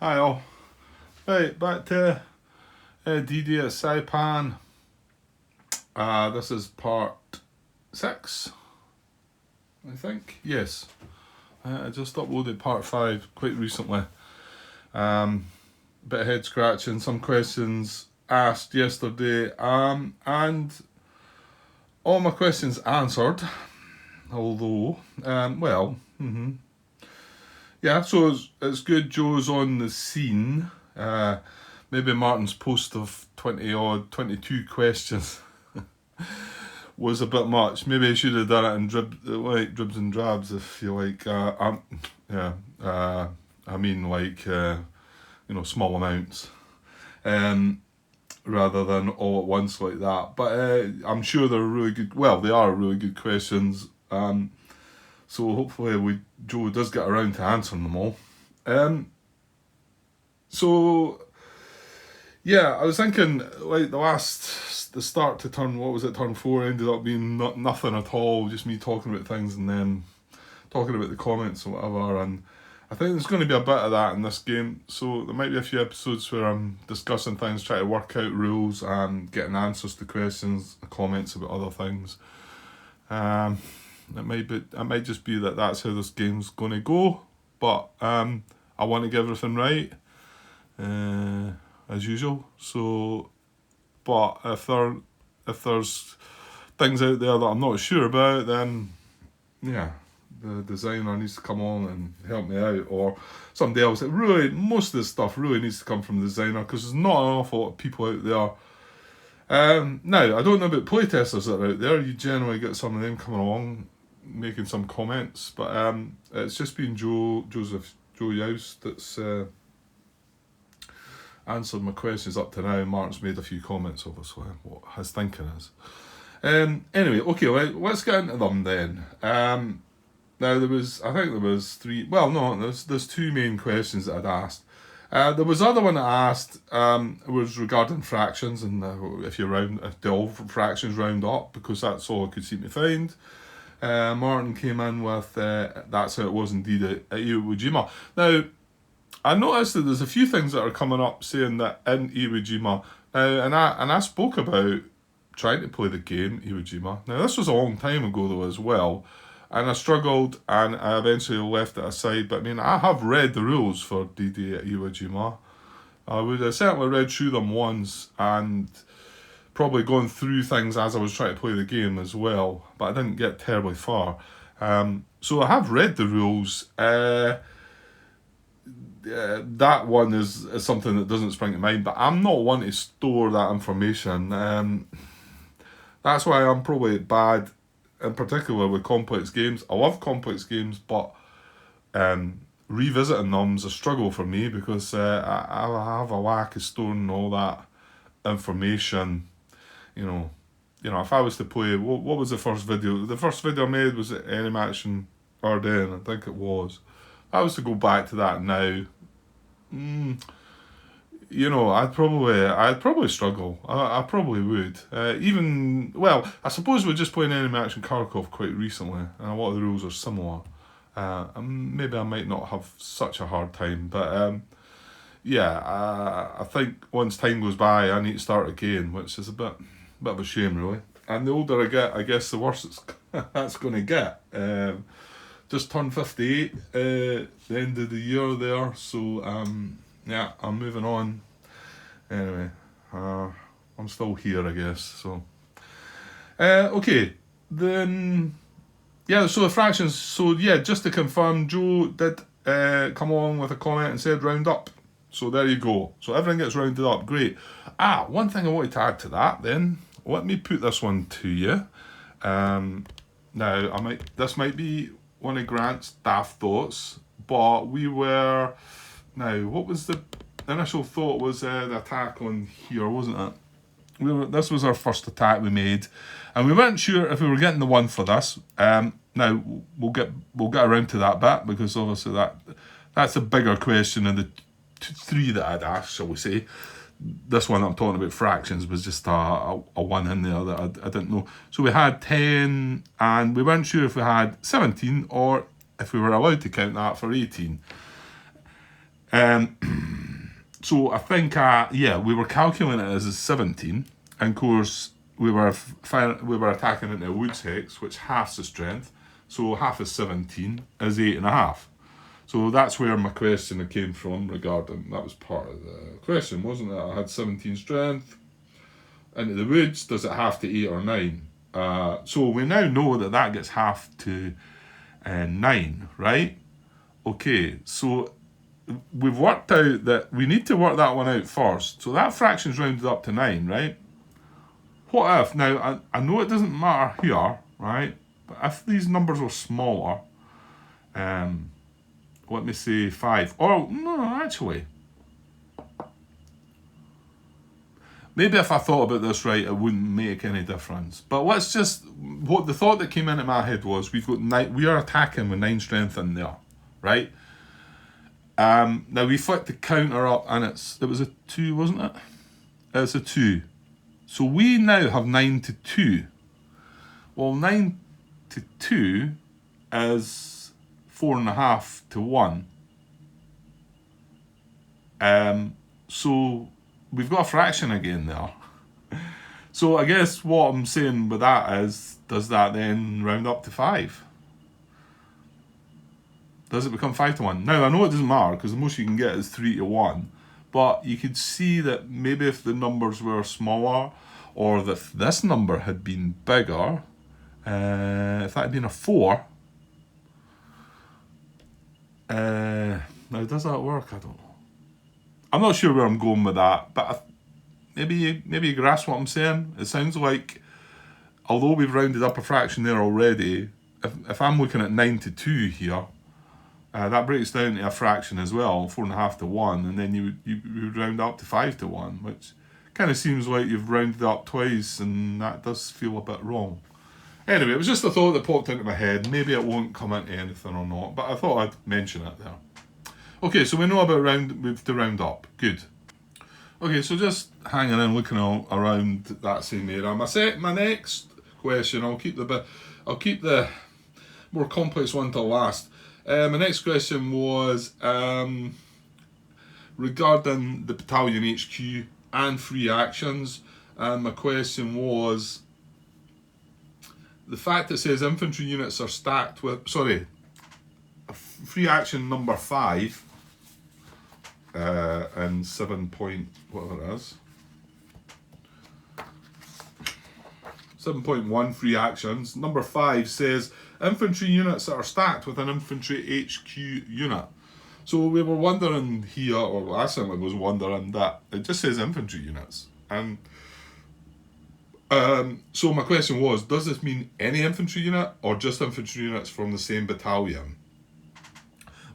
Hi all. Right, back to DD at Saipan. This is part 6, I think. Yes. I just uploaded part 5 quite recently. Bit of head scratching, some questions asked yesterday, and all my questions answered. Although, yeah, so it's good Joe's on the scene. Maybe Martin's post of 22 questions was a bit much. Maybe I should have done it in dribs and drabs, if you like. Small amounts, rather than all at once like that. But I'm sure they're really good. Well, they are really good questions. So hopefully Joe does get around to answering them all. So yeah, I was thinking like the start to turn 4 ended up being nothing at all, just me talking about things and then talking about the comments or whatever, and I think there's going to be a bit of that in this game, so there might be a few episodes where I'm discussing things, trying to work out rules and getting answers to questions, comments about other things. It might just be that that's how this game's going to go, but I want to get everything right, as usual. So, but if there's things out there that I'm not sure about, then yeah, the designer needs to come on and help me out, or somebody else. Most of this stuff really needs to come from the designer, because there's not an awful lot of people out there. Now, I don't know about playtesters that are out there. You generally get some of them coming along, making some comments, but it's just been Joe Youst that's answered my questions up to now. Mark's made a few comments, obviously, what his thinking is. Anyway, okay, let's get into them then. Now there's 3. Well, no, there's 2 main questions that I'd asked. There was other one I asked was regarding fractions, and if all fractions round up, because that's all I could seem to find. Martin came in with that's how it was indeed at Iwo Jima. Now, I noticed that there's a few things that are coming up saying that in Iwo Jima. And I spoke about trying to play the game Iwo Jima. Now, this was a long time ago though as well, and I struggled, and I eventually left it aside. But I mean, I have read the rules for D-Day at Iwo Jima. I would have certainly read through them once, and probably gone through things as I was trying to play the game as well, but I didn't get terribly far. So I have read the rules. That one is something that doesn't spring to mind, but I'm not one to store that information. That's why I'm probably bad, in particular with complex games. I love complex games, but revisiting them is a struggle for me, because I have a lack of storing all that information. You know, if I was to play, what was the first video? The first video I made was at Any Match in Ardennes, I think it was. If I was to go back to that now, I'd probably struggle. I probably would. I suppose we're just playing Any Match in Kharkov quite recently, and a lot of the rules are similar. Maybe I might not have such a hard time, but I think once time goes by, I need to start again, which is a bit of a shame, really. And the older I get, I guess the worse that's going to get. Just turned 58 the end of the year there, so I'm moving on. Anyway, I'm still here, I guess. So okay, then so the fractions. So yeah, just to confirm, Joe did come along with a comment and said round up. So there you go. So everything gets rounded up. Great. One thing I wanted to add to that then. Let me put this one to you. Now this might be one of Grant's daft thoughts, but what was the initial thought? Was the attack on here, wasn't it? This was our first attack we made, and we weren't sure if we were getting the 1 for this. Now we'll get around to that bit, because obviously that's a bigger question than the 3 that I'd asked, shall we say. This one I'm talking about fractions was just a 1 in there that I didn't know. So we had 10, and we weren't sure if we had 17 or if we were allowed to count that for 18. So I think, yeah, we were calculating it as a 17, and of course we were attacking into a Woods hex, which halves the strength. So half of 17 is 8.5. So that's where my question came from regarding, that was part of the question, wasn't it? I had 17 strength into the Woods, does it have to 8 or 9? So we now know that that gets half to 9, right? Okay, so we've worked out that we need to work that one out first. So that fraction's rounded up to 9, right? What if, now I know it doesn't matter here, right? But if these numbers were smaller, let me say 5. Or, no, actually. Maybe if I thought about this right, it wouldn't make any difference. But let's just, what the thought that came into my head was, we are attacking with 9 strength in there, right? Now we flipped the counter up and it was a 2, wasn't it? It's a 2. So we now have 9 to 2. Well, 9 to 2 is 4.5 to 1. So we've got a fraction again there. So I guess what I'm saying with that is, does that then round up to 5? Does it become 5 to 1? Now, I know it doesn't matter because the most you can get is 3 to 1. But you could see that maybe if the numbers were smaller, or if this number had been bigger, if that had been a 4, now does that work? I don't know. I'm not sure where I'm going with that, but maybe you grasp what I'm saying. It sounds like, although we've rounded up a fraction there already, if I'm looking at 9 to 2 here, that breaks down to a fraction as well, 4.5 to 1, and then you would round up to 5 to 1, which kind of seems like you've rounded up twice, and that does feel a bit wrong. Anyway, it was just a thought that popped into my head. Maybe it won't come into anything or not, but I thought I'd mention it there. Okay, so we know about we've to round up. Good. Okay, so just hanging in, looking around that same area. My next question, I'll keep the more complex one till last. My next question was regarding the battalion HQ and free actions. And my question was, the fact it says infantry units are stacked with, free action number 5 and 7 point, whatever it is, 7.1 free actions. Number 5 says infantry units that are stacked with an infantry HQ unit. So we were wondering here, or I certainly was wondering, that it just says infantry units. And so my question was, does this mean any infantry unit or just infantry units from the same battalion?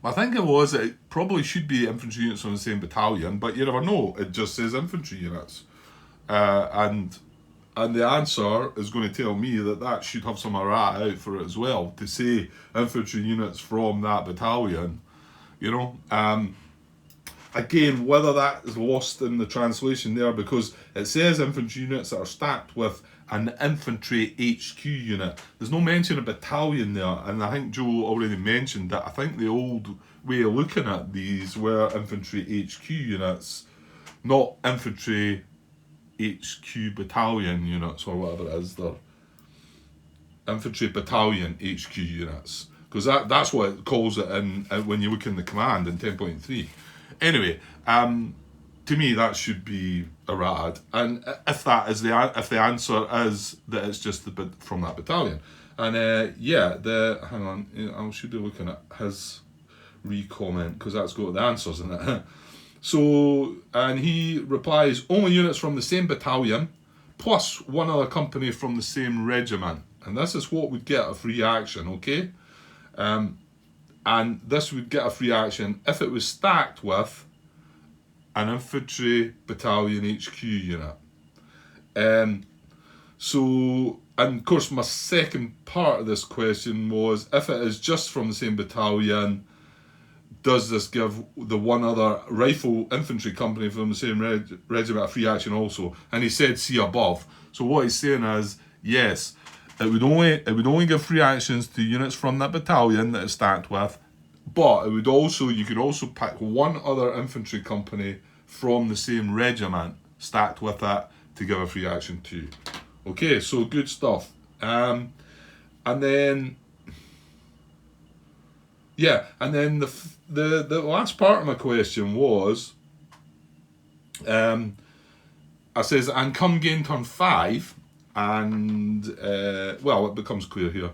My thinking was that it probably should be infantry units from the same battalion, but you never know. It just says infantry units. And the answer is going to tell me that should have some errata out for it as well, to say infantry units from that battalion, you know. Again, whether that is lost in the translation there, because it says infantry units that are stacked with an infantry HQ unit. There's no mention of battalion there, and I think Joe already mentioned that. I think the old way of looking at these were infantry HQ units, not infantry HQ battalion units or whatever it is. They're infantry battalion HQ units, because that's what it calls it in when you look in the command in 10.3. Anyway, to me that should be errated, and if the answer is that it's just the bit from that battalion, and hang on, I should be looking at his re-comment because that's got the answers in it. So, and he replies, only units from the same battalion plus one other company from the same regiment, and this is what would get a free action, okay? And this would get a free action if it was stacked with an infantry battalion HQ unit. So, and of course my second part of this question was, if it is just from the same battalion, does this give the one other rifle infantry company from the same regiment a free action also? And he said see above. So what he's saying is, yes, it would only give free actions to units from that battalion that it's stacked with, but it would also, you could also pick one other infantry company from the same regiment stacked with it to give a free action 2. Okay, so good stuff. And then, yeah, and then the last part of my question was, I says, and come game turn 5, and, well, it becomes clear here,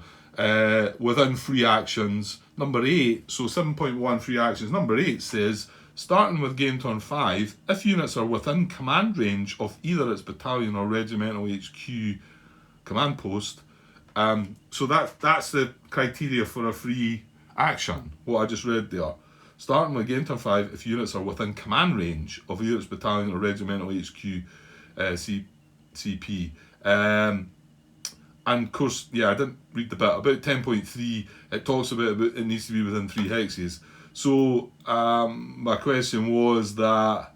within free actions, number 8, so 7.1 free actions, number 8 says, starting with game turn 5, if units are within command range of either its battalion or regimental HQ command post, so that's the criteria for a free action, what I just read there. Starting with game turn 5, if units are within command range of either its battalion or regimental HQ CP. And of course, yeah, I didn't read the bit about 10.3. It talks about it needs to be within 3 hexes. So my question was that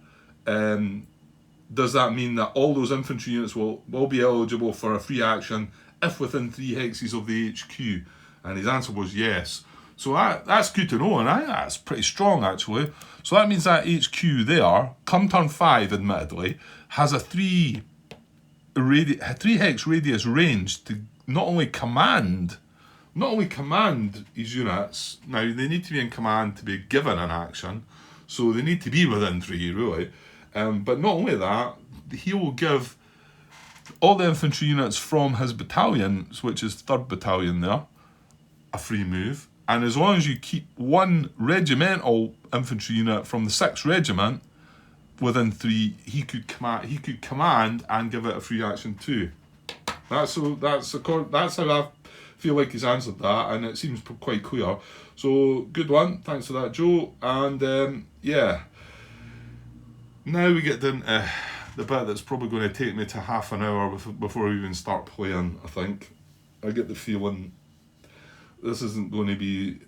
does that mean that all those infantry units will be eligible for a free action if within 3 hexes of the HQ? And his answer was yes. So that's good to know, and I think that's pretty strong actually. So that means that HQ there, come turn 5 admittedly, has a 3 hex radius range to not only command his units. Now they need to be in command to be given an action, so they need to be within 3 really. But not only that, he will give all the infantry units from his battalions, which is 3rd Battalion there, a free move. And as long as you keep 1 regimental infantry unit from the 6th Regiment within 3, he could command and give it a free action 2. That's how I feel like he's answered that, and it seems quite clear. So good one, thanks for that, Joe. And yeah, now we get into the bit that's probably going to take me to half an hour before I even start playing. I think I get the feeling this isn't going to be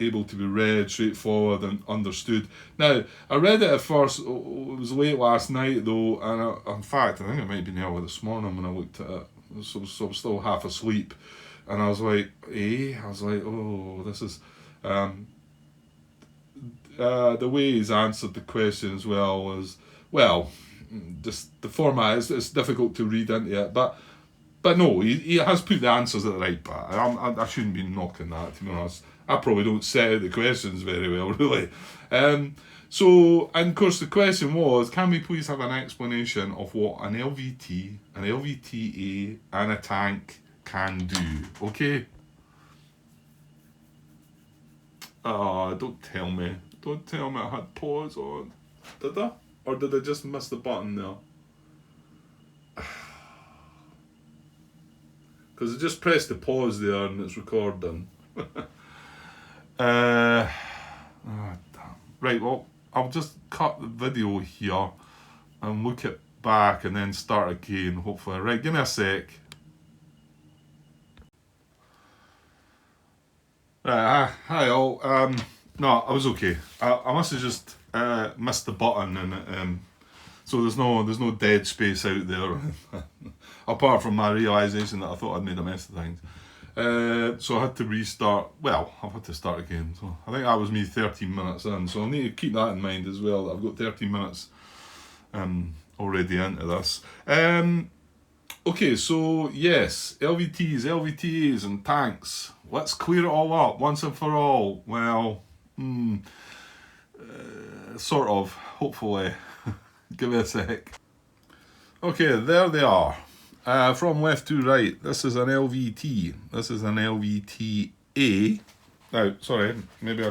able to be read straightforward and understood. Now, I read it at first, it was late last night though, and in fact, I think it might have been early this morning when I looked at it, so I was still half asleep, and I was like, oh, this is, the way he's answered the question as well was, well, just the format, it's difficult to read into it, but no, he has put the answers at the right part. I shouldn't be knocking that, to be honest. I probably don't set out the questions very well, really. So, and of course the question was, can we please have an explanation of what an LVT, an LVTA and a tank can do, okay? Don't tell me I had pause on. Did I? Or did I just miss the button there? Because I just pressed the pause there and it's recording. Damn. Right, well, I'll just cut the video here and look it back and then start again, hopefully. Right, give me a sec. Right, hi all. No, I was okay. I must have just missed the button, and so there's no dead space out there, apart from my realisation that I thought I'd made a mess of things. So I had to restart. Well, I've had to start again. So I think that was me 13 minutes in. So I need to keep that in mind as well. That I've got 13 minutes already into this. Okay, so yes, LVTs, LVTAs, and tanks. Let's clear it all up once and for all. Well, sort of. Hopefully. Give me a sec. Okay, there they are. From left to right, this is an LVT. This is an LVTA. Now, sorry, maybe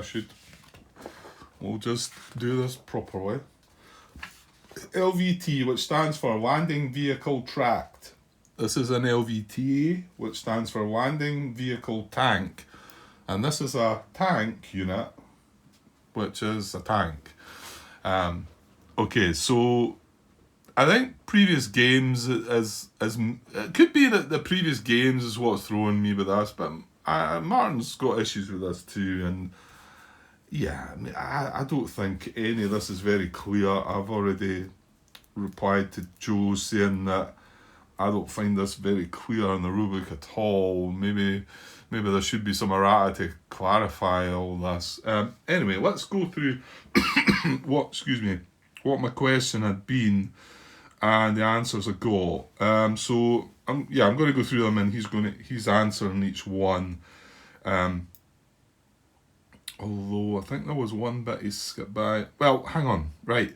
we'll just do this properly. LVT, which stands for Landing Vehicle Tracked. This is an LVTA, which stands for Landing Vehicle Tank. And this is a tank unit, which is a tank. Okay, so I think previous games it could be that the previous games is what's throwing me with this, but Martin's got issues with this too, and yeah, I don't think any of this is very clear. I've already replied to Joe saying that I don't find this very clear in the rulebook at all. Maybe there should be some errata to clarify all this. Anyway, let's go through what my question had been and the answers I got. So I'm going to go through them, and he's answering each one. Although I think there was one bit he skipped by. Well, hang on, right.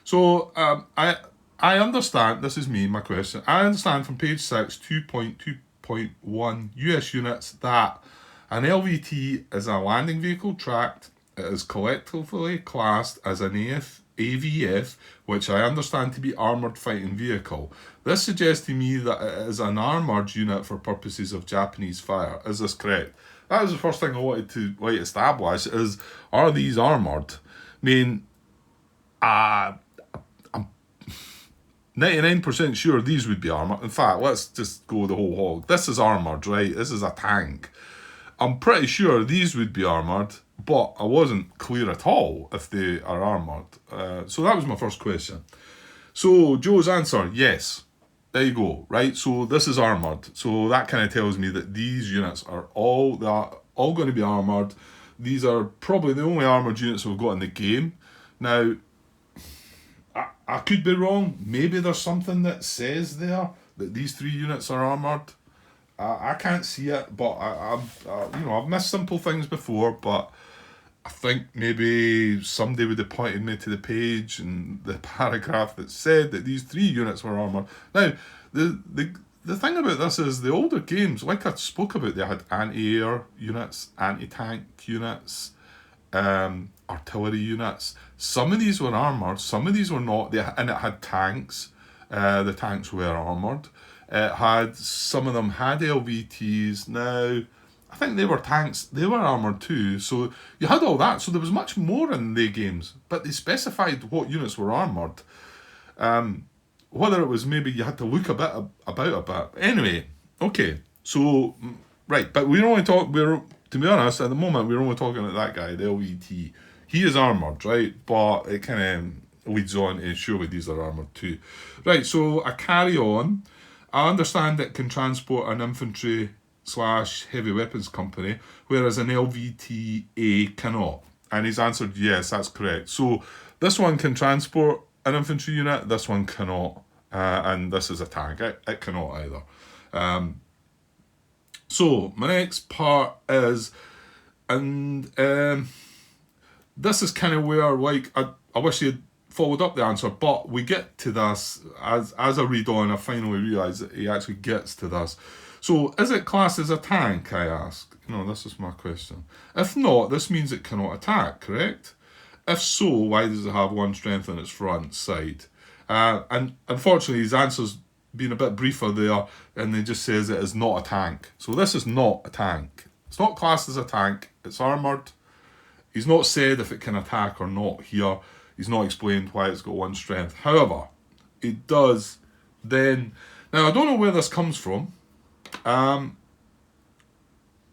So I understand. This is me. My question. I understand from page 6, 2.2.1 US units that an LVT is a landing vehicle tracked. It is collectively classed as an AVF, which I understand to be armoured fighting vehicle. This suggests to me that it is an armoured unit for purposes of Japanese fire. Is this correct? That was the first thing I wanted to establish, is, are these armoured? I mean, I'm 99% sure these would be armoured. In fact, let's just go the whole hog. This is armoured, right? This is a tank. I'm pretty sure these would be armoured, but I wasn't clear at all if they are armoured. So that was my first question. So Joe's answer, yes. There you go, right? So this is armoured. So that kind of tells me that these units are all going to be armoured. These are probably the only armoured units we've got in the game. Now, I could be wrong. Maybe there's something that says there that these 3 units are armoured. I can't see it, but I've missed simple things before, but I think maybe somebody would have pointed me to the page and the paragraph that said that these 3 units were armoured. Now, the thing about this is the older games, like I spoke about, they had anti-air units, anti-tank units, artillery units. Some of these were armoured, some of these were not, and it had tanks. The tanks were armoured. Some of them had LVTs. Now, I think they were tanks, they were armoured too. So you had all that. So there was much more in the games, but they specified what units were armoured. Whether it was maybe you had to look about a bit. Anyway, okay. So, right, but to be honest, at the moment, we're only talking about that guy, the LVT. He is armoured, right? But it kind of leads on to surely these are armoured too. Right, so I carry on. I understand it can transport an infantry / heavy weapons company, whereas an LVTA cannot. And he's answered, yes, that's correct. So this one can transport an infantry unit, this one cannot. And this is a tank. It cannot either. So my next part is, and this is kind of where, like, I wish you'd followed up the answer, but we get to this as I read on. I finally realise that he actually gets to this. So, is it classed as a tank, I ask? No, this is my question. If not, this means it cannot attack, correct? If so, why does it have 1 strength on its front side? And unfortunately, his answer's been a bit briefer there, and he just says it is not a tank. So this is not a tank. It's not classed as a tank. It's armoured. He's not said if it can attack or not here. He's not explained why it's got 1 strength. However, it does then... Now, I don't know where this comes from,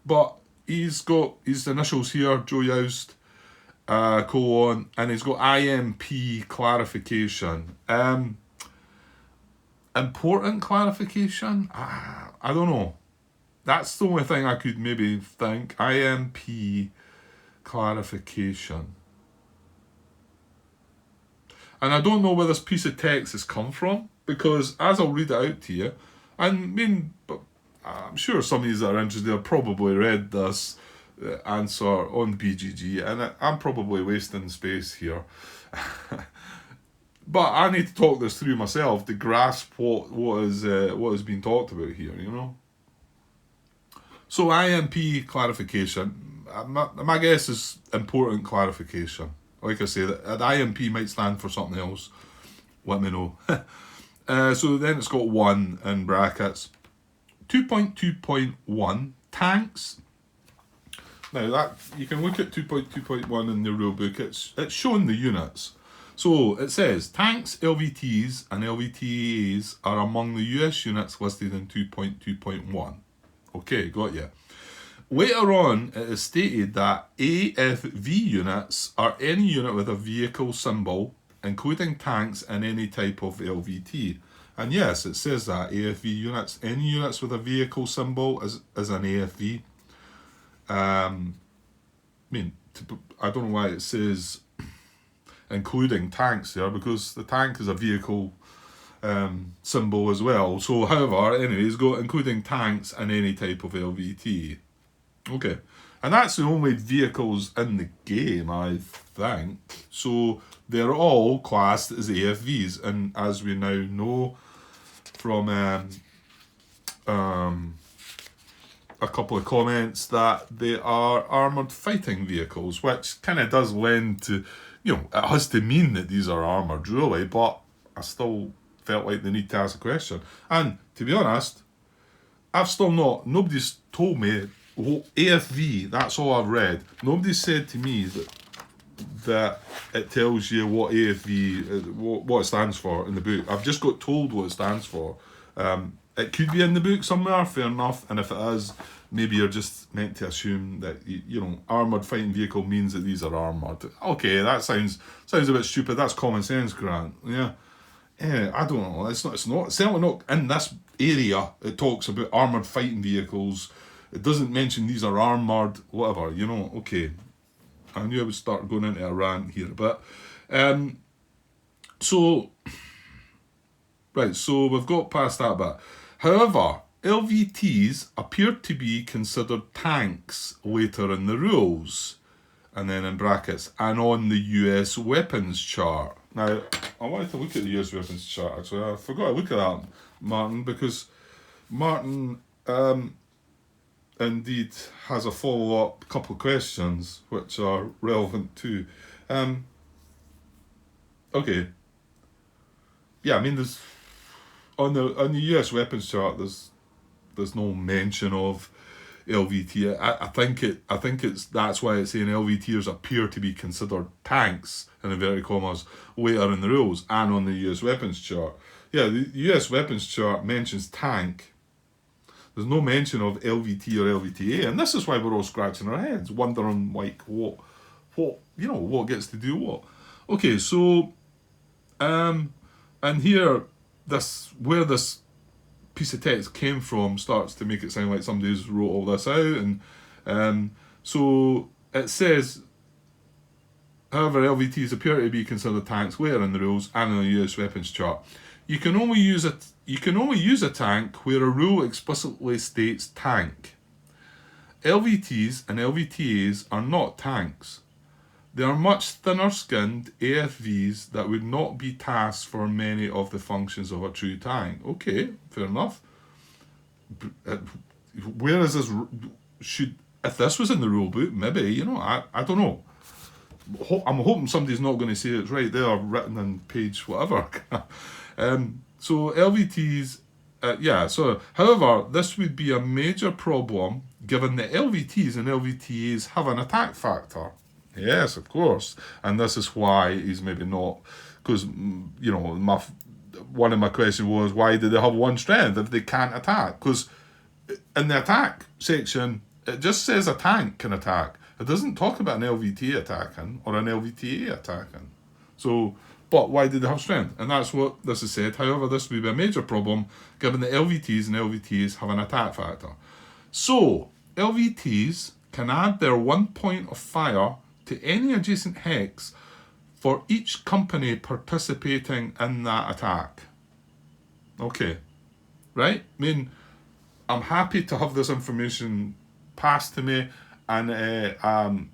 but he's got his initials here, Joe Youst, colon, and he's got IMP clarification. Important clarification? I don't know. That's the only thing I could maybe think. IMP clarification. And I don't know where this piece of text has come from, because as I'll read it out to you, but I'm sure some of you that are interested have probably read this answer on BGG, and I'm probably wasting space here. But I need to talk this through myself to grasp what is being talked about here, you know. So IMP clarification, my guess is important clarification. Like I say, that IMP might stand for something else. Let me know. So then it's got 1 in brackets. 2.2.1 tanks. Now that you can look at 2.2.1 in the rulebook. It's showing the units. So it says tanks, LVTs, and LVTAs are among the US units listed in 2.2.1. Okay, got you. Later on, it is stated that AFV units are any unit with a vehicle symbol, including tanks and any type of LVT. And yes, it says that AFV units, any units with a vehicle symbol is an AFV. I mean, I don't know why it says including tanks there, because the tank is a vehicle symbol as well. So, however, anyway, it's got including tanks and any type of LVT. Okay. And that's the only vehicles in the game, I think. So they're all classed as AFVs. And as we now know from a couple of comments, that they are armoured fighting vehicles, which kind of does lend to, it has to mean that these are armoured, really, but I still felt like the need to ask a question. And to be honest, nobody's told me, AFV, that's all I've read. Nobody said to me that it tells you what AFV, what it stands for in the book. I've just got told what it stands for. It could be in the book somewhere, fair enough, and if it is, maybe you're just meant to assume that, armoured fighting vehicle means that these are armoured. Okay, that sounds a bit stupid. That's common sense, Grant. Yeah. I don't know. It's certainly not in this area. It talks about armoured fighting vehicles. It doesn't mention these are armoured, whatever, okay. I knew I would start going into a rant here, but so we've got past that bit. However, LVTs appear to be considered tanks later in the rules, and then in brackets, and on the US weapons chart. Now, I wanted to look at the US weapons chart, actually. I forgot to look at that, Martin, because Martin indeed has a follow-up couple of questions which are relevant too. Okay. Yeah, I mean, there's on the US weapons chart, there's no mention of LVT. I think that's why it's saying LVTers appear to be considered tanks in inverted commas later in the rules and on the US weapons chart. Yeah, the US weapons chart mentions tank. There's no mention of LVT or LVTA, and this is why we're all scratching our heads, wondering like what gets to do what. Okay, so and here where this piece of text came from starts to make it sound like somebody's wrote all this out, and so it says, however, LVTs appear to be considered tanks later in the rules and in the US weapons chart. You can only use a tank where a rule explicitly states tank. LVTs and LVTAs are not tanks. They are much thinner-skinned AFVs that would not be tasked for many of the functions of a true tank. Okay, fair enough. Where is this? If this was in the rule book, maybe, I don't know. I'm hoping somebody's not going to say it's right there, written in page whatever. So LVTs, however, this would be a major problem given that LVTs and LVTAs have an attack factor. Yes, of course. And this is why he's maybe not, because, one of my questions was, why do they have one strength if they can't attack? Because in the attack section, it just says a tank can attack. It doesn't talk about an LVT attacking or an LVTA attacking. So, but why did they have strength? And that's what this is said. However, this would be a major problem given that LVTs and LVTAs have an attack factor. So, LVTs can add their 1 point of fire to any adjacent hex for each company participating in that attack. Okay, right? I mean, I'm happy to have this information passed to me, and I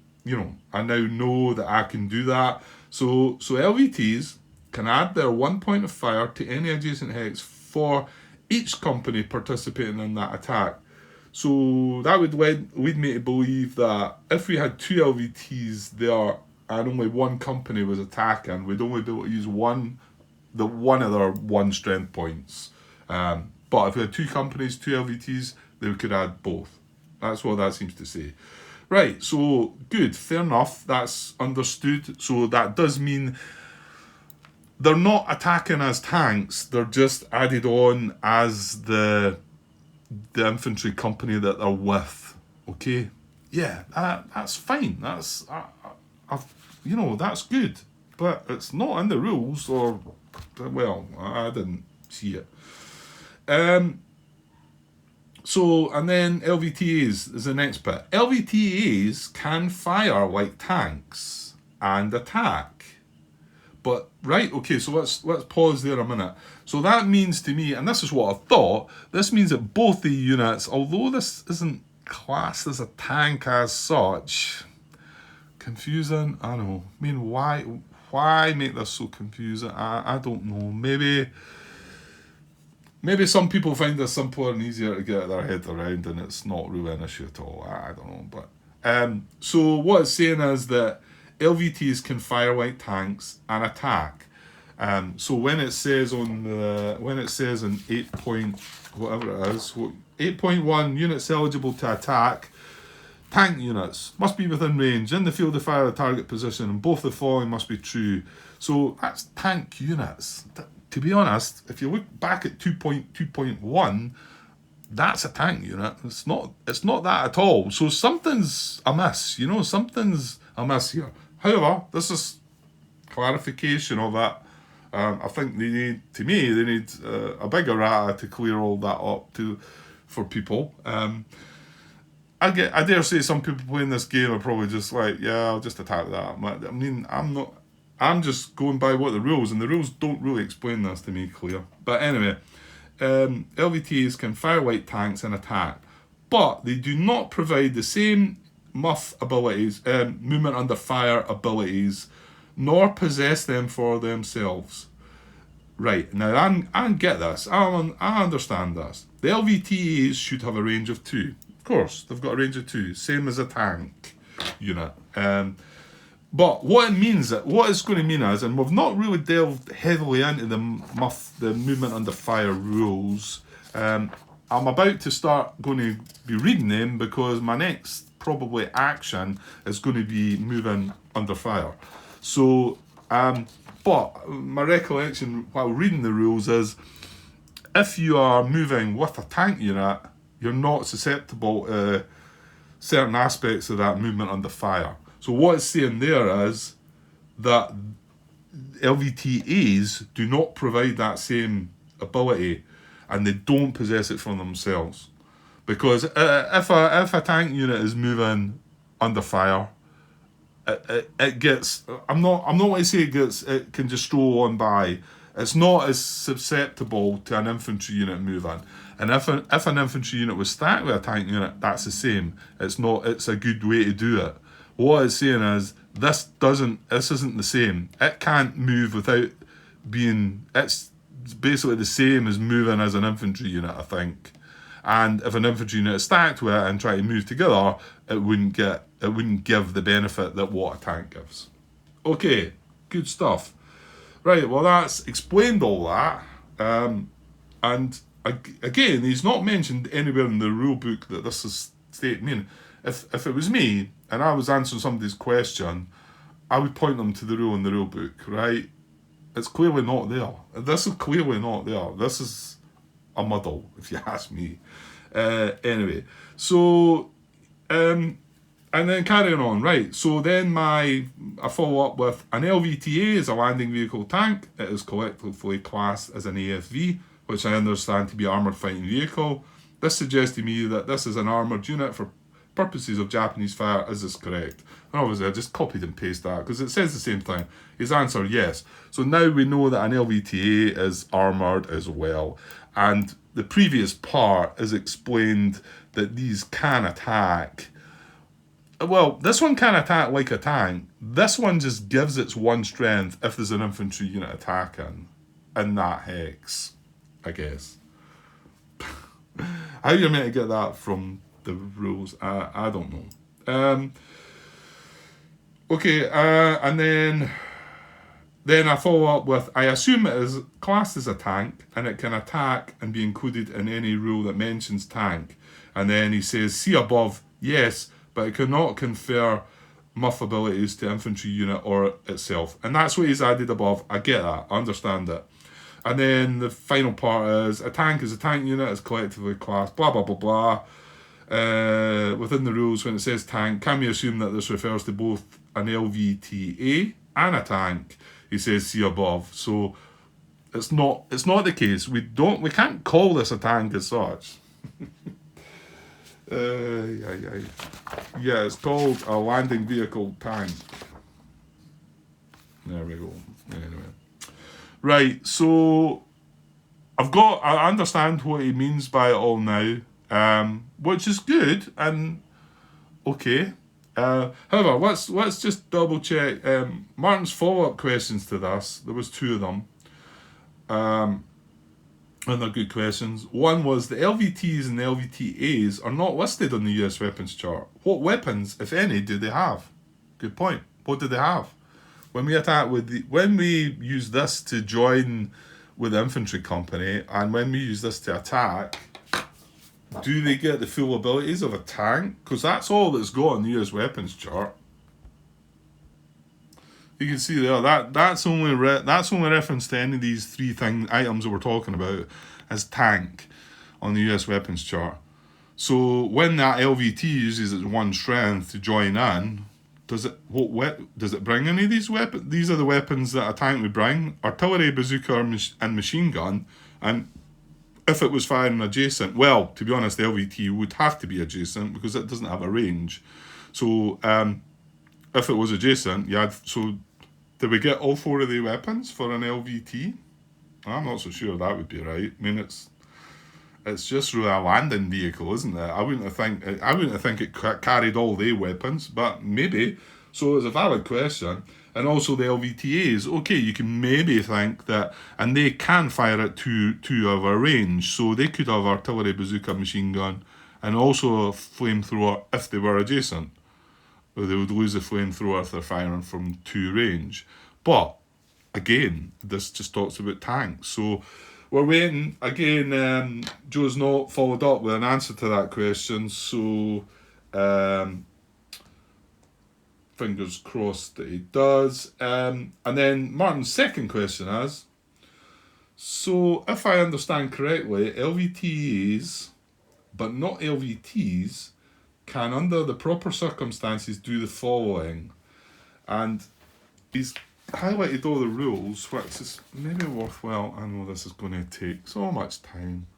now know that I can do that. So LVTs can add their 1 point of fire to any adjacent hex for each company participating in that attack. So that would lead me to believe that if we had two LVTs there and only one company was attacking, we'd only be able to use one of their one strength points. But if we had two companies, two LVTs, they could add both. That's what that seems to say. Right, so good, fair enough, that's understood. So that does mean they're not attacking as tanks, they're just added on as the infantry company that they're with. Okay, yeah, that's fine. That's that's good, but it's not in the rules, or well, I didn't see it. So, and then LVTAs is the next bit. LVTAs can fire like tanks and attack. But, right, okay, so let's pause there a minute. So that means to me, and this is what I thought, this means that both the units, although this isn't classed as a tank as such, confusing, I know. I mean, why make this so confusing? I don't know. Maybe some people find this simpler and easier to get their head around, and it's not really an issue at all. I don't know, but so what it's saying is that LVTs can fire like tanks and attack. So when it says in 8 point whatever it is, 8.1 units eligible to attack, tank units must be within range in the field of fire at target position, and both the following must be true. So that's tank units. To be honest, if you look back at 2.2.1, that's a tank unit. It's not that at all. So something's amiss, something's amiss here. However, this is clarification of that. I think they need a big errata to clear all that up for people. I dare say some people playing this game are probably just like, yeah, I'll just attack that. I mean, I'm just going by what the rules, and the rules don't really explain this to me clear. But anyway, LVTs can fire like tanks and attack, but they do not provide the same muff abilities, movement under fire abilities, nor possess them for themselves. Right, now I get this, I understand this. The LVTs should have a range of 2. Of course, they've got a range of 2, same as a tank unit. But what it's going to mean is, and we've not really delved heavily into the movement under fire rules. I'm about to start going to be reading them because my next probably action is going to be moving under fire. So, but my recollection while reading the rules is, if you are moving with a tank unit, you're not susceptible to certain aspects of that movement under fire. So what it's saying there is that LVTAs do not provide that same ability, and they don't possess it for themselves. Because if a tank unit is moving under fire, it gets. I'm not going to say it can just stroll on by. It's not as susceptible to an infantry unit moving. And if an infantry unit was stacked with a tank unit, that's the same. It's a good way to do it. What it's saying is this isn't the same. It can't move without being. It's basically the same as moving as an infantry unit, I think. And if an infantry unit is stacked with it and try to move together, it wouldn't give the benefit that what a tank gives. Okay, good stuff. Right, well that's explained all that. And again, he's not mentioned anywhere in the rule book that this is stated. I mean, if it was me and I was answering somebody's question, I would point them to the rule in the rule book, right? It's clearly not there. This is clearly not there. This is a muddle, if you ask me. Anyway, so, and then carrying on, right? So then I follow up with an LVTA is a landing vehicle tank. It is collectively classed as an AFV, which I understand to be armoured fighting vehicle. This suggests to me that this is an armoured unit for purposes of Japanese fire. Is this correct? And obviously I just copied and pasted that because it says the same thing. His answer, yes. So now we know that an LVTA is armoured as well. And the previous part is explained that these can attack. Well, this one can attack like a tank. This one just gives its one strength if there's an infantry unit attacking in that hex, I guess. How you're meant to get that from the rules, I don't know. Okay, and then I follow up with, I assume it is classed as a tank and it can attack and be included in any rule that mentions tank. And then he says, see above, yes, but it cannot confer muff abilities to infantry unit or itself. And that's what he's added above. I get that, I understand it. And then the final part is, a tank is a tank unit, is collectively classed, blah, blah, blah, blah. Within the rules, when it says tank, can we assume that this refers to both an LVTA and a tank? He says, see above. So It's not the case. We can't call this a tank as such. Yeah, it's called a landing vehicle tank. There we go. Anyway. Right, so I understand what he means by it all now, which is good and okay. However, let's just double check. Martin's follow-up questions to this, there was 2 of them. And they're good questions. One was the LVTs and the LVTAs are not listed on the US weapons chart. What weapons, if any, do they have? Good point. What do they have? When we use this to join with the infantry company, and when we use this to attack, do they get the full abilities of a tank? Because that's all that's got on the US weapons chart. You can see there that's only reference to any of these 3 items that we're talking about as tank on the US weapons chart. So when that LVT uses its 1 strength to join in, does it bring any of these weapons? These are the weapons that a tank would bring: artillery, bazooka, and machine gun. And if it was firing adjacent, well, to be honest, the LVT would have to be adjacent because it doesn't have a range. So if it was adjacent, so did we get all 4 of the weapons for an LVT? I'm not so sure that would be right. I mean, it's just really a landing vehicle, isn't it? I wouldn't think it carried all the weapons, but maybe. So it's a valid question. And also the LVTAs, okay, you can maybe think that, and they can fire at two of a range, so they could have artillery, bazooka, machine gun, and also a flamethrower if they were adjacent. Or they would lose the flamethrower if they're firing from 2 range. But again, this just talks about tanks. So we're waiting. Again, Joe's not followed up with an answer to that question. So fingers crossed that he does. And then Martin's second question is, so if I understand correctly, LVTAs, but not LVTs, can, under the proper circumstances, do the following. And he's highlighted all the rules, which is maybe worthwhile. I know this is going to take so much time.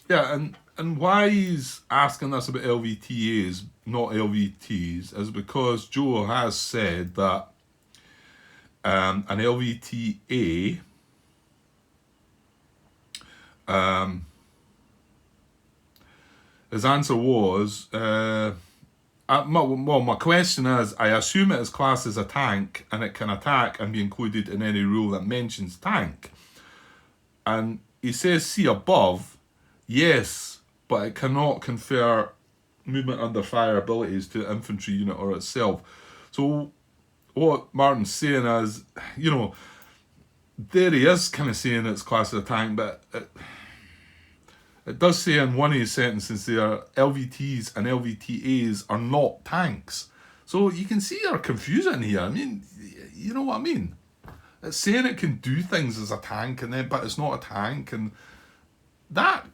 Yeah, and why he's asking us about LVTAs, not LVTs, is because Joe has said that an LVTA his answer was, my question is, I assume it is classed as a tank and it can attack and be included in any rule that mentions tank. And he says, see above, yes, but it cannot confer movement under fire abilities to the infantry unit or itself. So what Martin's saying is, there he is kind of saying it's classed as a tank, but it does say in one of his sentences there, LVTs and LVTAs are not tanks. So you can see our confusion here. I mean, you know what I mean? It's saying it can do things as a tank, but it's not a tank. And that,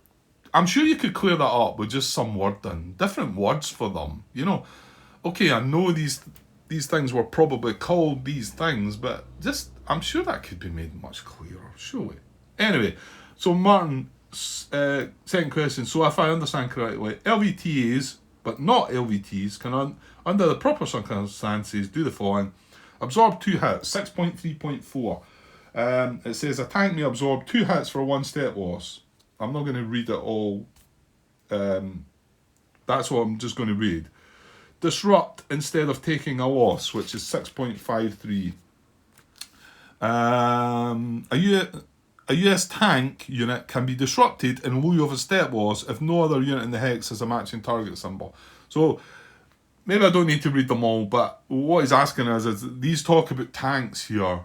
I'm sure you could clear that up with just some wording, different words for them. Okay, I know these things were probably called these things, but I'm sure that could be made much clearer, surely. Anyway, so Martin, second question. So if I understand correctly, LVTAs, but not LVTs, can, under the proper circumstances, do the following. Absorb 2 hits, 6.3.4. It says a tank may absorb 2 hits for 1 step loss. I'm not going to read it all. That's what I'm just going to read. Disrupt instead of taking a loss, which is 6.53. A US tank unit can be disrupted in lieu of a step loss if no other unit in the hex has a matching target symbol. So maybe I don't need to read them all, but what he's asking us is these talk about tanks here.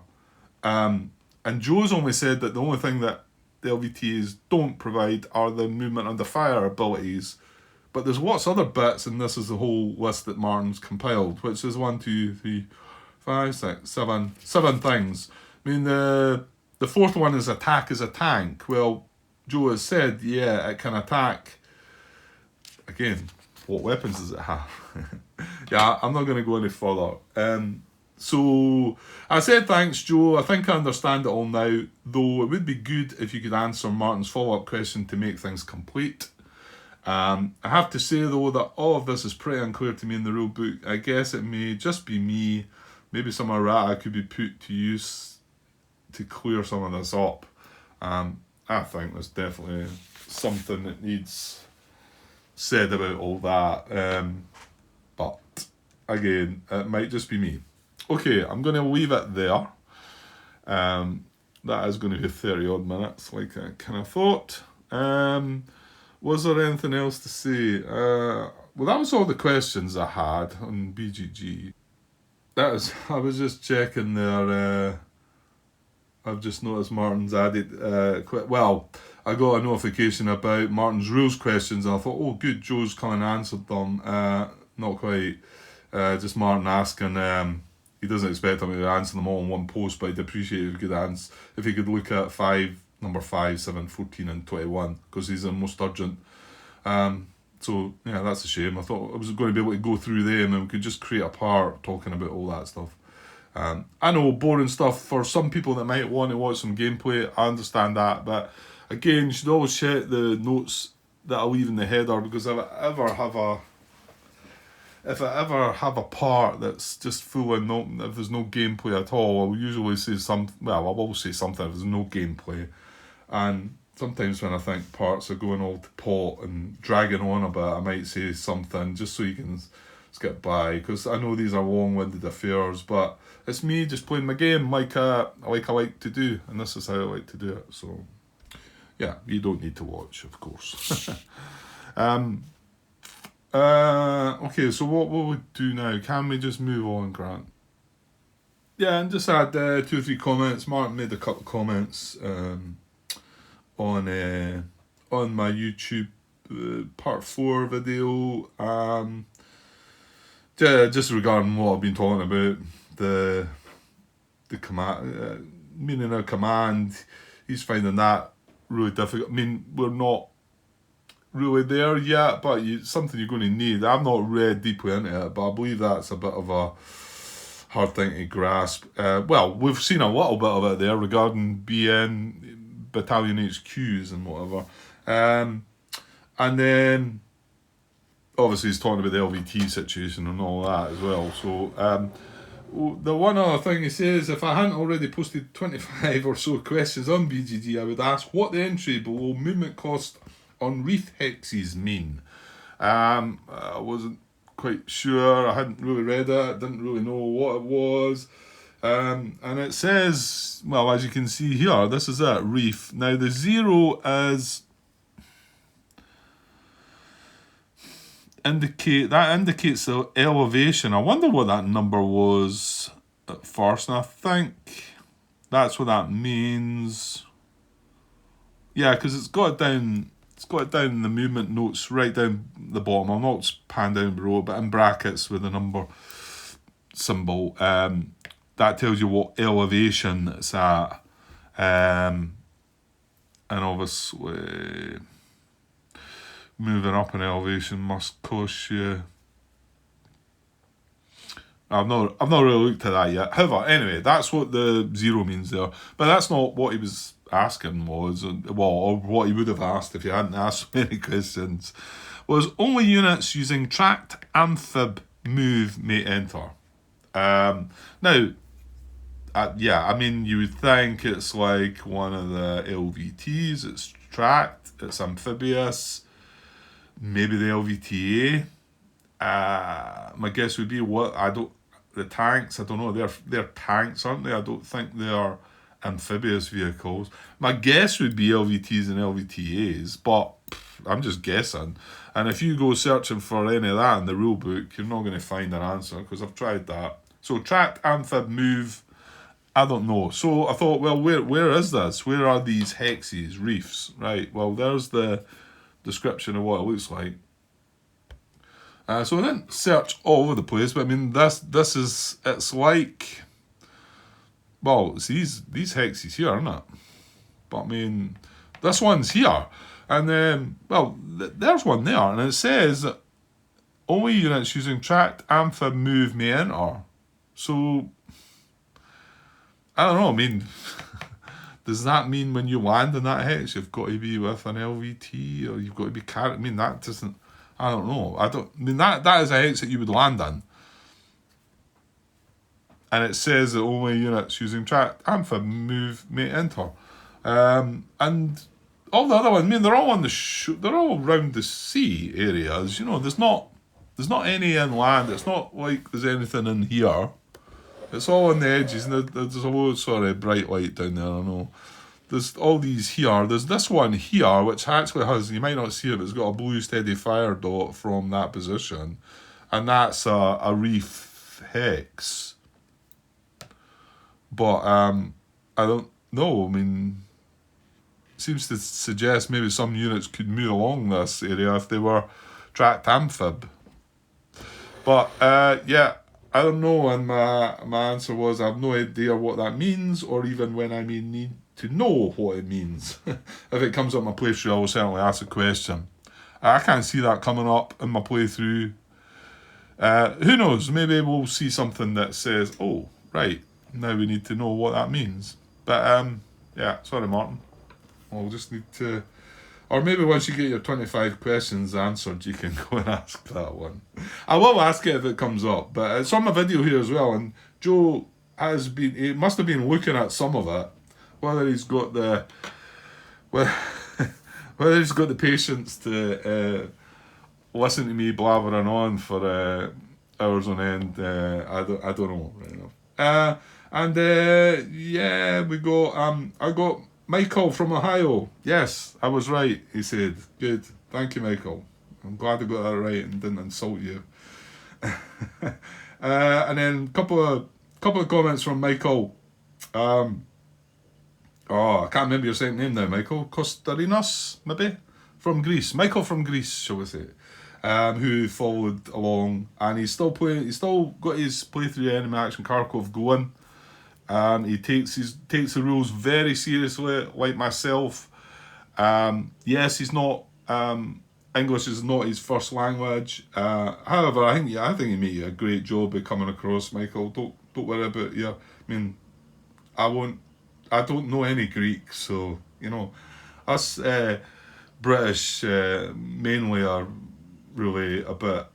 And Joe's only said that the only thing that the LVTs don't provide are the movement under fire abilities. But there's lots of other bits, and this is the whole list that Martin's compiled, which is 1, 2, 3, 5, 6, 7 things. I mean, the 4th one is attack as a tank. Well, Joe has said, yeah, it can attack. Again, what weapons does it have? Yeah, I'm not going to go any further. So I said thanks, Joe. I think I understand it all now, though it would be good if you could answer Martin's follow-up question to make things complete. I have to say, though, that all of this is pretty unclear to me in the rule book. I guess it may just be me. Maybe some errata could be put to use to clear some of this up. I think there's definitely something that needs said about all that. But again, it might just be me. Okay, I'm going to leave it there. That is going to be 30 odd minutes, like I kind of thought. Was there anything else to say? Well, that was all the questions I had on BGG. I was just checking there. I've just noticed Martin's added. I got a notification about Martin's rules questions, and I thought, oh, good, Joe's come and answered them. Not quite. Just Martin asking. He doesn't expect me to answer them all in one post, but I'd appreciate if he could look at number 5, 7, 14 and 21, because he's the most urgent. So yeah, that's a shame. I thought I was going to be able to go through them and we could just create a part talking about all that stuff. I know, boring stuff for some people that might want to watch some gameplay. I understand that, but again, you should always check the notes that I leave in the header, because if I ever have a part that's just full of if there's no gameplay at all, I'll usually say I'll always say something if there's no gameplay. And sometimes when I think parts are going all to pot and dragging on a bit, I might say something just so you can skip by, because I know these are long-winded affairs, but it's me just playing my game like I like to do, and this is how I like to do it. So yeah, you don't need to watch, of course. Okay, so what will we do now? Can we just move on, Grant? Yeah, and just add 2 or 3 comments. Martin made a couple of comments on my YouTube part 4 video. Just regarding what I've been talking about, the command, meaning a command. He's finding that really difficult. I mean, we're not really there yet, but something you're going to need. I've not read deeply into it, but I believe that's a bit of a hard thing to grasp. Well, we've seen a little bit of it there regarding BN battalion HQs and whatever. And then obviously he's talking about the LVT situation and all that as well. So the one other thing he says, if I hadn't already posted 25 or so questions on BGG, I would ask what the entry below movement cost on wreath hexes mean. I wasn't quite sure. I hadn't really read it. Didn't really know what it was. And it says, well, as you can see here, this is it, wreath. Now the 0 is indicates the elevation. I wonder what that number was at first, and I think that's what that means. Yeah, because it's got it down in the movement notes right down the bottom. I'll not pan down below, but in brackets with the number symbol. That tells you what elevation it's at. And obviously moving up in elevation must cost you. I've not really looked at that yet. However, anyway, that's what the 0 means there. But that's not what he was asking or what he would have asked if you hadn't asked so many questions. Was only units using tracked amphib move may enter. Now, I mean, you would think it's like one of the LVTs. It's tracked. It's amphibious. Maybe the LVTA. My guess would be the tanks. I don't know. They're tanks, aren't they? I don't think they are amphibious vehicles. My guess would be LVTs and LVTAs, but I'm just guessing. And if you go searching for any of that in the rule book, you're not going to find an answer, because I've tried that. So tracked amphib move, I don't know. So I thought, well, where is this? Where are these hexes, reefs? Right, well, there's the description of what it looks like. So I didn't search all over the place, but I mean, it's like, well, it's these hexes here, aren't it? But I mean, this one's here. And then, there's one there, and it says only units using tracked amphib move may enter. So I don't know, I mean, does that mean when you land in that hex, you've got to be with an LVT, or you've got to be I mean, that doesn't, I don't know. I mean, that is a hex that you would land in. And it says that only units using tracked amphib move may enter. And all the other ones, I mean, they're all on they're all around the sea areas. You know, there's not any inland. It's not like there's anything in here. It's all on the edges, and there's a load, sorry, bright light down there, I know. There's all these here. There's this one here, which actually has, you might not see it, but it's got a blue steady fire dot from that position. And that's a reef hex. But I don't know, I mean, it seems to suggest maybe some units could move along this area if they were tracked amphib. But yeah, I don't know, and my answer was I have no idea what that means, or even when I may need to know what it means. If it comes up my playthrough, I will certainly ask a question. I can't see that coming up in my playthrough. Who knows, maybe we'll see something that says, oh, right, now we need to know what that means. But yeah, sorry Martin, we'll just need to, or maybe once you get your 25 questions answered, you can go and ask that one. I will ask it if it comes up, but it's on my video here as well, and Joe he must have been looking at some of it, whether he's got the whether he's got the patience to listen to me blabbering on for hours on end. I don't know right enough. And yeah, we got I got Michael from Ohio. Yes, I was right, he said. Good. Thank you, Michael. I'm glad I got that right and didn't insult you. And then couple of comments from Michael. I can't remember your second name now, Michael. Kostarinos, maybe? From Greece. Michael from Greece, shall we say. Who followed along, and he's still playing. He's still got his playthrough Enemy Action Kharkov going. He takes the rules very seriously, like myself. Yes, he's not. English is not his first language. However, I think he made a great job of coming across, Michael. Don't worry about you. I mean, I don't know any Greek, so you know, us British mainly are really a bit.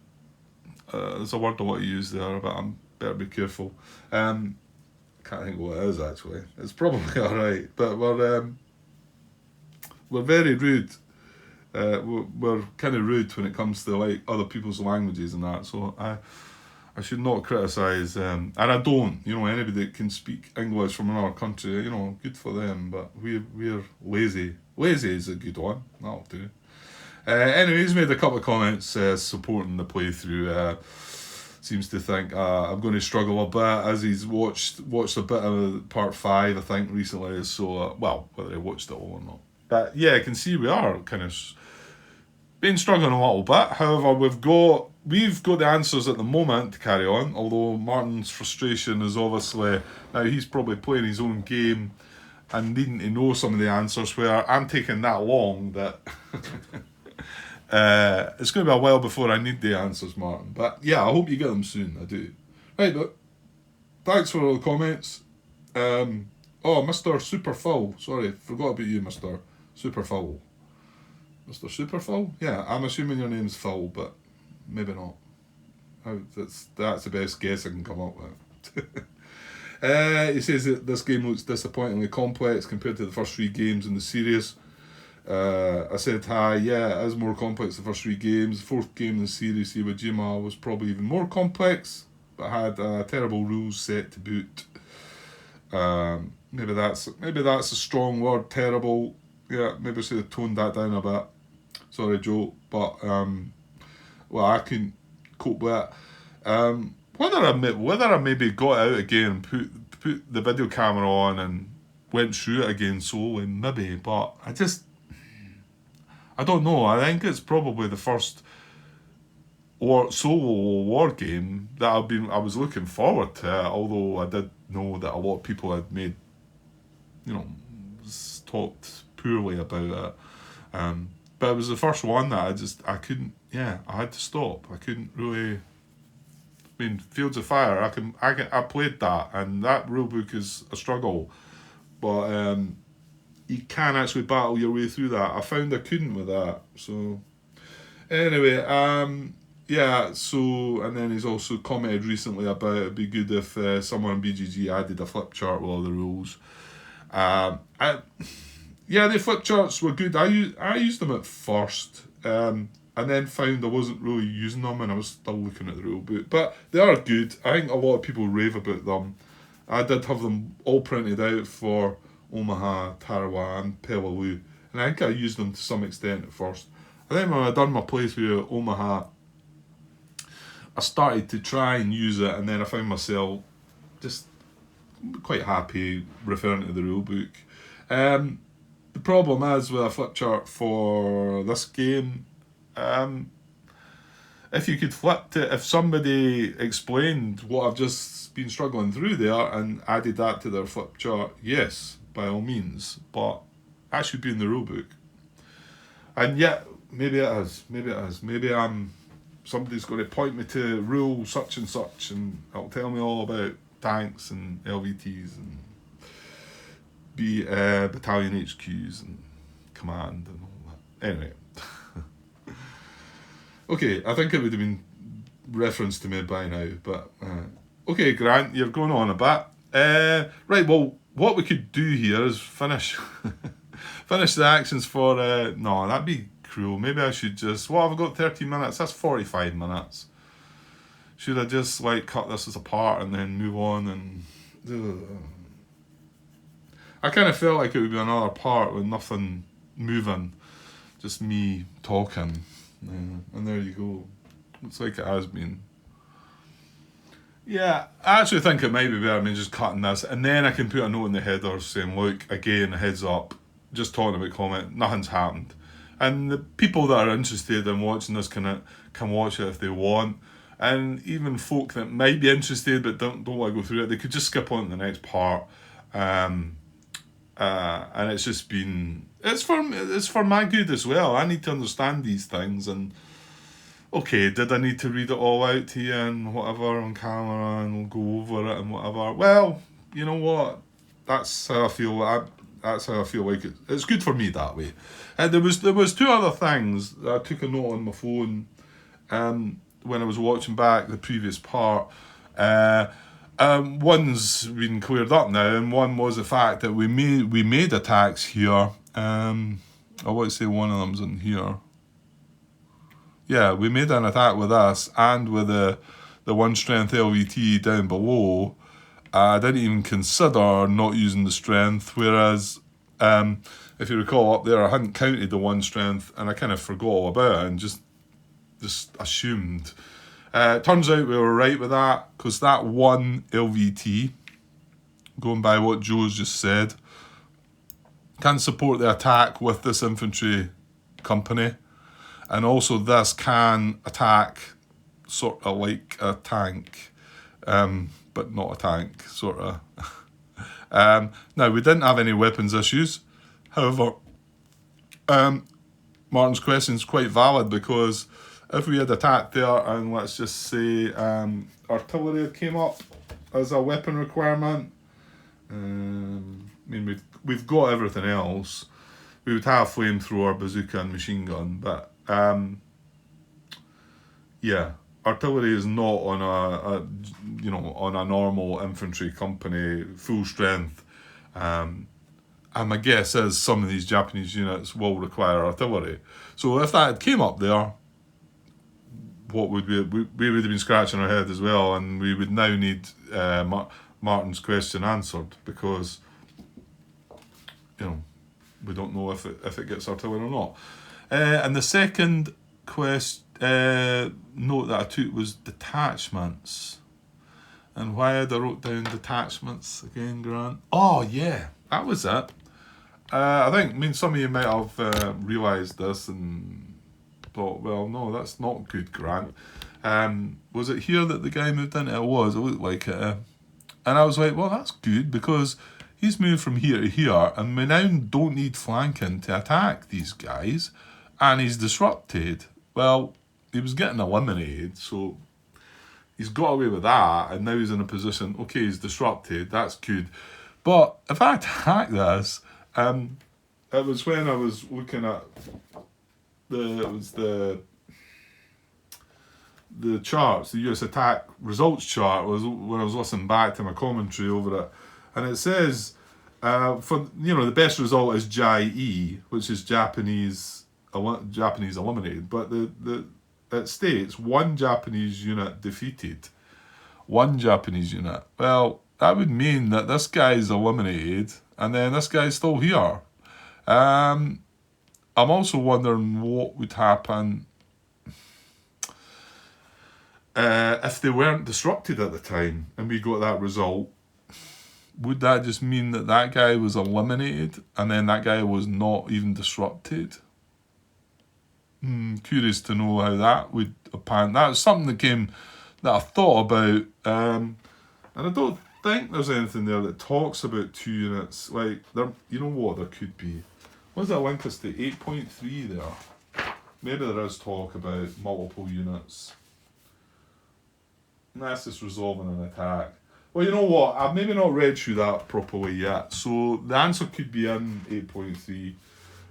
There's a word I want to use there, but I better be careful. Can't think what it is actually. It's probably all right, but we're very rude. We're kind of rude when it comes to like other people's languages and that. So I should not criticise, and I don't. You know, anybody that can speak English from another country, you know, good for them. But we're lazy. Lazy is a good one. That'll do. Anyway, he's made a couple of comments supporting the playthrough. Seems to think I'm going to struggle a bit, as he's watched a bit of part 5, I think, recently. So well, whether he watched it all or not. But yeah, I can see we are kind of been struggling a little bit. However, we've got the answers at the moment to carry on. Although Martin's frustration is obviously now he's probably playing his own game and needing to know some of the answers. Where I'm taking that long that it's going to be a while before I need the answers, Martin. But yeah, I hope you get them soon. I do. Right, but thanks for all the comments. Mr. Superfowl. Sorry, forgot about you, Mr. Superfowl. Mr. Superfowl? Yeah, I'm assuming your name's Fowl, but maybe not. That's the best guess I can come up with. He says that this game looks disappointingly complex compared to the first 3 games in the series. I said hi, yeah, it is more complex than the first 3 games. The 4th game in the series, Iwo Jima, was probably even more complex, but had a terrible rules set to boot. Maybe that's a strong word, terrible. Yeah, maybe I should have toned that down a bit. Sorry, Joe, but well, I can cope with it. Whether I maybe got out again, put the video camera on and went through it again slowly, maybe, but I don't know. I think it's probably the first solo war game that I was looking forward to, although I did know that a lot of people had made, you know, talked poorly about it. But it was the first one that I couldn't, I had to stop. I couldn't really I mean, Fields of Fire, I played that, and that rulebook is a struggle. But you can actually battle your way through that. I found I couldn't with that. So anyway, yeah. So and then he's also commented recently about it'd be good if someone in BGG added a flip chart with all the rules. Yeah, the flip charts were good. I used them at first, and then found I wasn't really using them, and I was still looking at the rule book. But they are good. I think a lot of people rave about them. I did have them all printed out for Omaha, Tarawa, and Peleliu, and I think I used them to some extent at first. And then when I done my playthrough at Omaha, I started to try and use it, and then I found myself just quite happy referring to the rule book. The problem is with a flip chart for this game, if you could flip it, if somebody explained what I've just been struggling through there and added that to their flip chart, yes, by all means, but that should be in the rulebook. And yet, maybe it is, maybe somebody's going to point me to rule such and such, and it'll tell me all about tanks and LVTs and battalion HQs and command and all that. Anyway. Okay, I think it would have been referenced to me by now, but okay, Grant, you're going on a bit. Right, well, what we could do here is finish the actions for. No, that'd be cruel. Maybe I should just. Well, I've got 30 minutes. That's 45 minutes. Should I just cut this as a part and then move on and? I kind of felt like it would be another part with nothing moving, just me talking. And there you go. Looks like it has been. Yeah, I actually think it might be better than just cutting this, and then I can put a note in the header saying, look, again, heads up, just talking about comment, nothing's happened. And the people that are interested in watching this can watch it if they want. And even folk that might be interested but don't want to go through it, they could just skip on to the next part. And it's just been it's for my good as well. I need to understand these things, and okay, did I need to read it all out to you and whatever on camera and we'll go over it and whatever? Well, you know what? That's how I feel. That's how I feel like it's good for me that way. And there was two other things that I took a note on my phone when I was watching back the previous part. One's been cleared up now, and one was the fact that we made attacks here. I want to say one of them's in here. Yeah, we made an attack with us and with the 1 strength LVT down below. I didn't even consider not using the strength, whereas if you recall up there, I hadn't counted the 1 strength and I kind of forgot all about it and just assumed. Turns out we were right with that, because that 1 LVT, going by what Joe's just said, can support the attack with this infantry company, and also this can attack sort of like a tank, but not a tank, sort of. Now, we didn't have any weapons issues. However, Martin's question is quite valid, because if we had attacked there and let's just say artillery came up as a weapon requirement, I mean, we've got everything else. We would have flamethrower, bazooka and machine gun, but yeah, artillery is not on a normal infantry company full strength. And my guess is some of these Japanese units will require artillery. So if that came up there, what would we would have been scratching our head as well, and we would now need Martin's question answered, because we don't know if it gets artillery or not. And the second note that I took was detachments, and why had I wrote down detachments again, Grant? Oh yeah, that was it. I mean some of you might have realised this and thought, well, no, that's not good, Grant. Was it here that the guy moved into? It was. It looked like it. And I was like, well, that's good, because he's moved from here to here, and we now don't need flanking to attack these guys, and he's disrupted. Well, he was getting eliminated, so he's got away with that, and now he's in a position, okay, he's disrupted, that's good. But if I attack this, it was when I was looking at the charts, the US attack results chart, was when I was listening back to my commentary over it, and it says for the best result is JE, which is Japanese eliminated, but it states one Japanese unit defeated. One Japanese unit. Well, that would mean that this guy's eliminated, and then this guy's still here. I'm also wondering what would happen if they weren't disrupted at the time and we got that result. Would that just mean that that guy was eliminated and then that guy was not even disrupted? Curious to know how that would apparent. That's something that I thought about, and I don't think there's anything there that talks about 2 units. Like, there, you know what, there could be. What does that link us to? 8.3 there. Maybe there is talk about multiple units. And that's just resolving an attack. Well, you know what, I've maybe not read through that properly yet, so the answer could be in 8.3,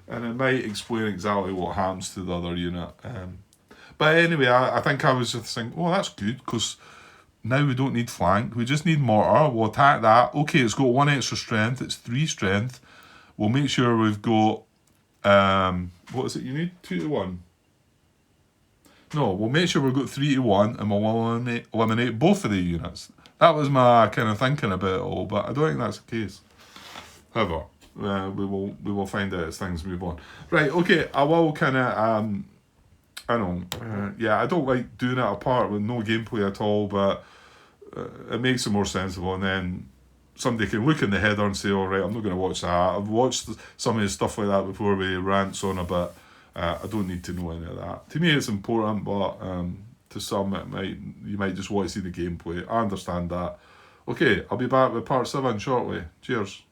and it might explain exactly what happens to the other unit. But anyway, I think I was just thinking, oh, that's good, because now we don't need flank, we just need mortar. We'll attack that. Okay, it's got 1 extra strength, it's 3 strength. We'll make sure we've got, what is it you need? 2 to 1? No, we'll make sure we've got 3 to 1, and we'll eliminate both of the units. That was my kind of thinking about it all, but I don't think that's the case. However, we will find out as things move on. Right, okay, I will kind of, I don't like doing it apart with no gameplay at all, but it makes it more sensible, and then somebody can look in the header and say, all right, I'm not going to watch that. I've watched some of the stuff like that before with rants on a bit. I don't need to know any of that. To me, it's important, but to some, you might just want to see the gameplay. I understand that. Okay, I'll be back with part 7 shortly. Cheers.